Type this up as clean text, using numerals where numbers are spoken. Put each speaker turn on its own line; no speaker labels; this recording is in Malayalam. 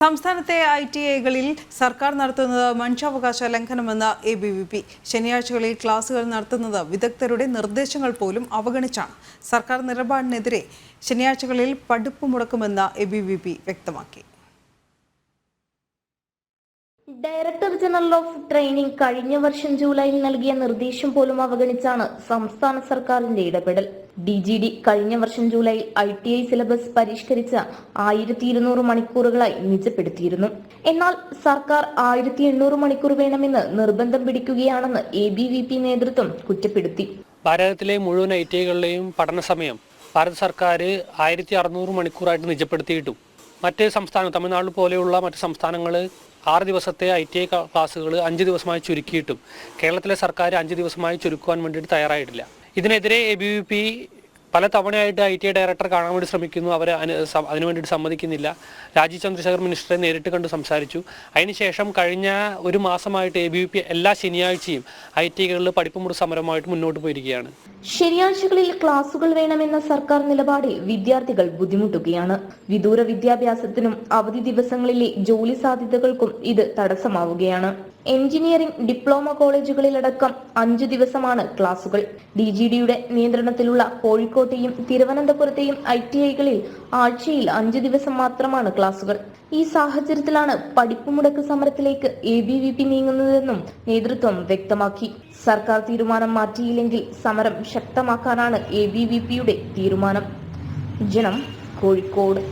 സംസ്ഥാനത്തെ ITIകളിൽ സർക്കാർ നടത്തുന്നത് മനുഷ്യാവകാശ ലംഘനമെന്ന ABVP. ശനിയാഴ്ചകളിൽ ക്ലാസുകൾ നടത്തുന്നത് വിദഗ്ധരുടെ നിർദ്ദേശങ്ങൾ പോലും അവഗണിച്ചാണ്. സർക്കാർ നിലപാടിനെതിരെ ശനിയാഴ്ചകളിൽ പഠിപ്പ് മുടക്കുമെന്ന ABVP വ്യക്തമാക്കി.
ഡയറക്ടർ ജനറൽ ഓഫ് ട്രെയിനിംഗ് കഴിഞ്ഞ വർഷം ജൂലൈയിൽ നൽകിയ നിർദ്ദേശം പോലും അവഗണിച്ചാണ് സംസ്ഥാന സർക്കാരിന്റെ ഇടപെടൽ. DGD കഴിഞ്ഞ വർഷം ജൂലൈയിൽ ITI സിലബസ് പരിഷ്കരിച്ച 1200 മണിക്കൂറുകളായി നിജപ്പെടുത്തിയിരുന്നു. എന്നാൽ സർക്കാർ 1800 മണിക്കൂർ വേണമെന്ന് നിർബന്ധം പിടിക്കുകയാണെന്ന് ABVP നേതൃത്വം കുറ്റപ്പെടുത്തി.
ഭാരതത്തിലെ മുഴുവൻ ITIകളിലെയും പഠന സമയം ഭാരത സർക്കാർ 1600 മണിക്കൂറായിട്ട് നിജപ്പെടുത്തിയിട്ടും മറ്റ് സംസ്ഥാനങ്ങൾ, തമിഴ്നാട് പോലെയുള്ള മറ്റ് സംസ്ഥാനങ്ങൾ 6 ദിവസത്തെ ITI ക്ലാസ്സുകൾ 5 ദിവസമായി ചുരുക്കിയിട്ടും കേരളത്തിലെ സർക്കാർ 5 ദിവസമായി ചുരുക്കുവാൻ വേണ്ടിയിട്ട് തയ്യാറായിട്ടില്ല. ഇതിനെതിരെ ABVP പല തവണയായിട്ട് ITI ഡയറക്ടർ കാണാൻ വേണ്ടി ശ്രമിക്കുന്നു. അവർ അതിനു വേണ്ടിയിട്ട് സമ്മതിക്കുന്നില്ല. രാജീവ് ചന്ദ്രശേഖർ മിനിസ്റ്ററെ നേരിട്ട് കണ്ട് സംസാരിച്ചു. അതിനുശേഷം കഴിഞ്ഞ ഒരു മാസമായിട്ട് ABVP എല്ലാ ശനിയാഴ്ചയും ITIകളിൽ പഠിപ്പുമുറി സമരമായിട്ട് മുന്നോട്ട് പോയിരിക്കുകയാണ്.
ശനിയാഴ്ചകളിൽ ക്ലാസുകൾ വേണമെന്ന സർക്കാർ നിലപാടിൽ വിദ്യാർത്ഥികൾ ബുദ്ധിമുട്ടുകയാണ്. വിദൂര വിദ്യാഭ്യാസത്തിനും അവധി ദിവസങ്ങളിലെ ജോലി സാധ്യതകൾക്കും ഇത് തടസ്സമാവുകയാണ്. എഞ്ചിനീയറിംഗ് ഡിപ്ലോമ കോളേജുകളിലടക്കം 5 ദിവസമാണ് ക്ലാസുകൾ. DGDയുടെ നിയന്ത്രണത്തിലുള്ള കോഴിക്കോട്ടെയും തിരുവനന്തപുരത്തെയും ITIകളിൽ ആഴ്ചയിൽ 5 ദിവസം മാത്രമാണ് ക്ലാസുകൾ. ഈ സാഹചര്യത്തിലാണ് പഠിപ്പ് മുടക്ക് സമരത്തിലേക്ക് ABVP നീങ്ങുന്നതെന്നും നേതൃത്വം വ്യക്തമാക്കി. സർക്കാർ തീരുമാനം മാറ്റിയില്ലെങ്കിൽ സമരം ശക്തമാക്കാനാണ് ABVPയുടെ തീരുമാനം. ജനം, കോഴിക്കോട്.